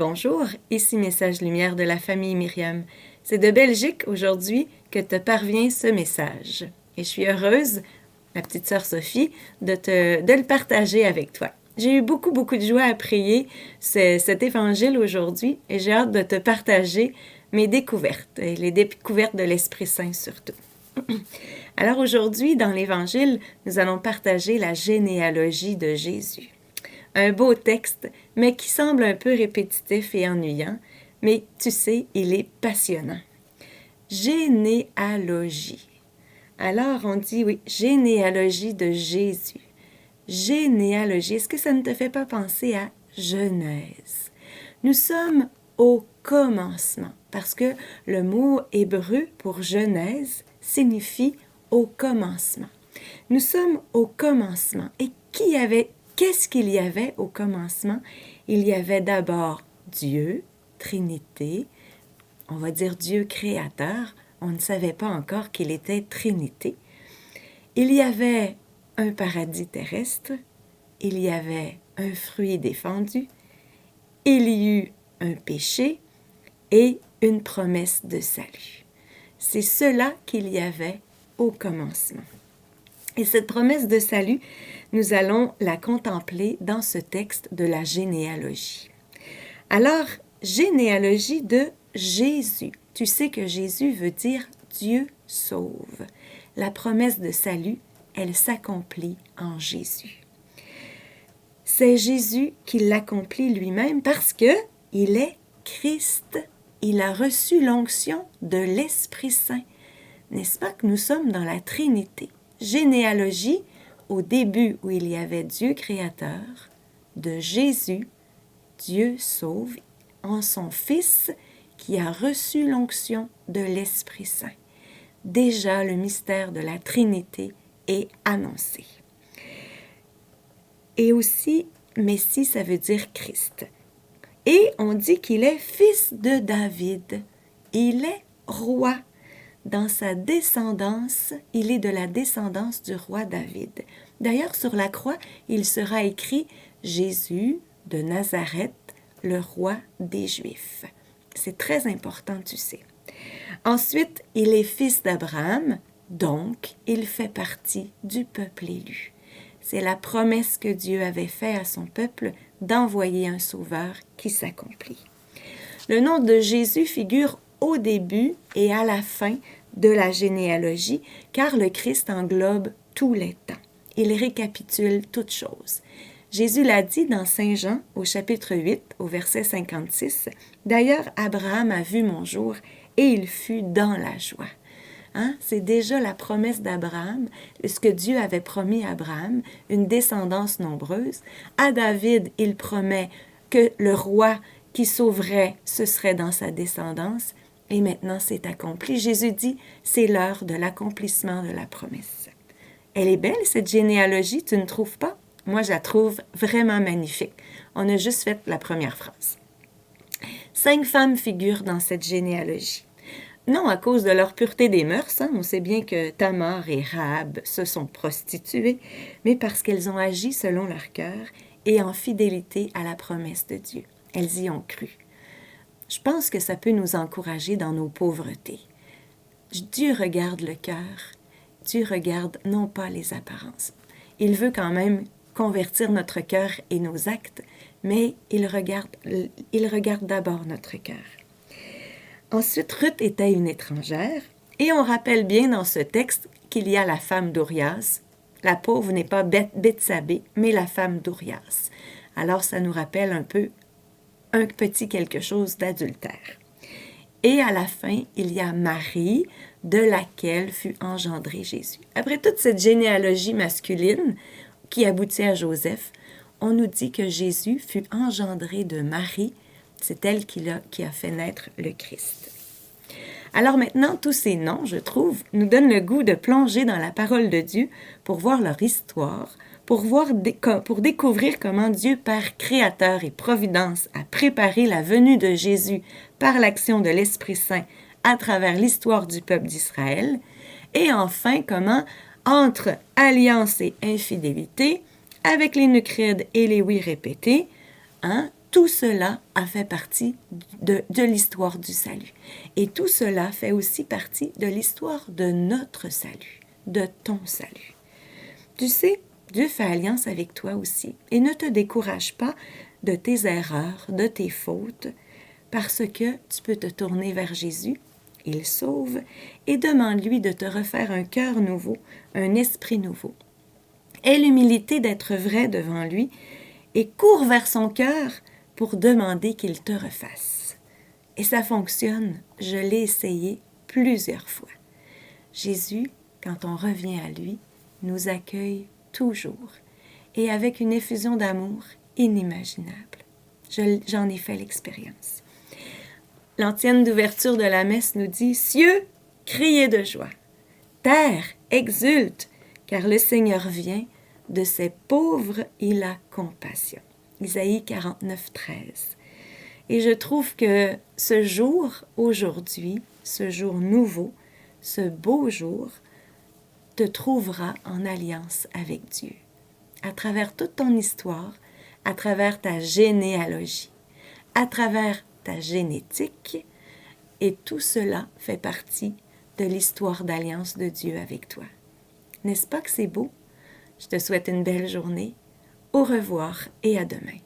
Bonjour, ici Message Lumière de la famille Myriam. C'est de Belgique aujourd'hui que te parvient ce message. Et je suis heureuse, ma petite sœur Sophie, de le partager avec toi. J'ai eu beaucoup de joie à prier cet évangile aujourd'hui et j'ai hâte de te partager mes découvertes, et les découvertes de l'Esprit Saint surtout. Alors aujourd'hui, dans l'Évangile, nous allons partager la généalogie de Jésus. Un beau texte, mais qui semble un peu répétitif et ennuyant, mais tu sais, il est passionnant. Généalogie. Alors on dit, oui, généalogie de Jésus. Généalogie, est-ce que ça ne te fait pas penser à Genèse? Nous sommes au commencement, parce que le mot hébreu pour Genèse signifie au commencement. Nous sommes au commencement. Et qu'est-ce qu'il y avait au commencement? Il y avait d'abord Dieu, Trinité, on va dire Dieu créateur. On ne savait pas encore qu'il était Trinité. Il y avait un paradis terrestre, il y avait un fruit défendu, il y eut un péché et une promesse de salut. C'est cela qu'il y avait au commencement. Et cette promesse de salut, nous allons la contempler dans ce texte de la généalogie. Alors, généalogie de Jésus. Tu sais que Jésus veut dire Dieu sauve. La promesse de salut, elle s'accomplit en Jésus. C'est Jésus qui l'accomplit lui-même parce que il est Christ. Il a reçu l'onction de l'Esprit Saint. N'est-ce pas que nous sommes dans la Trinité? Généalogie, au début où il y avait Dieu créateur, de Jésus, Dieu sauve en son Fils qui a reçu l'onction de l'Esprit Saint. Déjà, le mystère de la Trinité est annoncé. Et aussi, Messie, ça veut dire Christ. Et on dit qu'il est fils de David. Il est roi. Dans sa descendance, il est de la descendance du roi David. D'ailleurs, sur la croix, il sera écrit « Jésus de Nazareth, le roi des Juifs ». C'est très important, tu sais. Ensuite, il est fils d'Abraham, donc il fait partie du peuple élu. C'est la promesse que Dieu avait faite à son peuple d'envoyer un sauveur qui s'accomplit. Le nom de Jésus figure au début et à la fin de la généalogie, car le Christ englobe tous les temps. Il récapitule toutes choses. Jésus l'a dit dans Saint Jean, au chapitre 8, au verset 56, « D'ailleurs, Abraham a vu mon jour, et il fut dans la joie. » C'est déjà la promesse d'Abraham, ce que Dieu avait promis à Abraham, une descendance nombreuse. À David, il promet que le roi qui sauverait, ce serait dans sa descendance. Et maintenant, c'est accompli. Jésus dit, c'est l'heure de l'accomplissement de la promesse. Elle est belle, cette généalogie, tu ne trouves pas? Moi, je la trouve vraiment magnifique. On a juste fait la première phrase. 5 femmes figurent dans cette généalogie. Non à cause de leur pureté des mœurs, on sait bien que Tamar et Rahab se sont prostituées, mais parce qu'elles ont agi selon leur cœur et en fidélité à la promesse de Dieu. Elles y ont cru. Je pense que ça peut nous encourager dans nos pauvretés. Dieu regarde le cœur. Dieu regarde non pas les apparences. Il veut quand même convertir notre cœur et nos actes, mais il regarde d'abord notre cœur. Ensuite, Ruth était une étrangère, et on rappelle bien dans ce texte qu'il y a la femme d'Urias. La pauvre n'est pas Bethsabée, mais la femme d'Urias. Alors, ça nous rappelle un peu un petit quelque chose d'adultère. Et à la fin, il y a Marie, de laquelle fut engendré Jésus. Après toute cette généalogie masculine qui aboutit à Joseph, on nous dit que Jésus fut engendré de Marie. C'est elle qui a fait naître le Christ. Alors maintenant, tous ces noms, je trouve, nous donnent le goût de plonger dans la parole de Dieu pour voir leur histoire, pour découvrir comment Dieu, Père créateur et providence, a préparé la venue de Jésus par l'action de l'Esprit Saint à travers l'histoire du peuple d'Israël, et enfin comment, entre alliance et infidélité, avec les Nucrides et les oui répétés, Tout cela a fait partie de l'histoire du salut. Et tout cela fait aussi partie de l'histoire de notre salut, de ton salut. Tu sais, Dieu fait alliance avec toi aussi et ne te décourage pas de tes erreurs, de tes fautes, parce que tu peux te tourner vers Jésus, il sauve, et demande-lui de te refaire un cœur nouveau, un esprit nouveau. Aie l'humilité d'être vrai devant lui et cours vers son cœur pour demander qu'il te refasse. Et ça fonctionne, je l'ai essayé plusieurs fois. Jésus, quand on revient à lui, nous accueille toujours et avec une effusion d'amour inimaginable. J'en ai fait l'expérience. L'antienne d'ouverture de la messe nous dit « Cieux, criez de joie! Terre, exulte, car le Seigneur vient, de ses pauvres il a compassion. » Isaïe 49, 13. Et je trouve que ce jour, aujourd'hui, ce jour nouveau, ce beau jour, te trouvera en alliance avec Dieu. À travers toute ton histoire, à travers ta généalogie, à travers ta génétique, et tout cela fait partie de l'histoire d'alliance de Dieu avec toi. N'est-ce pas que c'est beau? Je te souhaite une belle journée. Au revoir et à demain.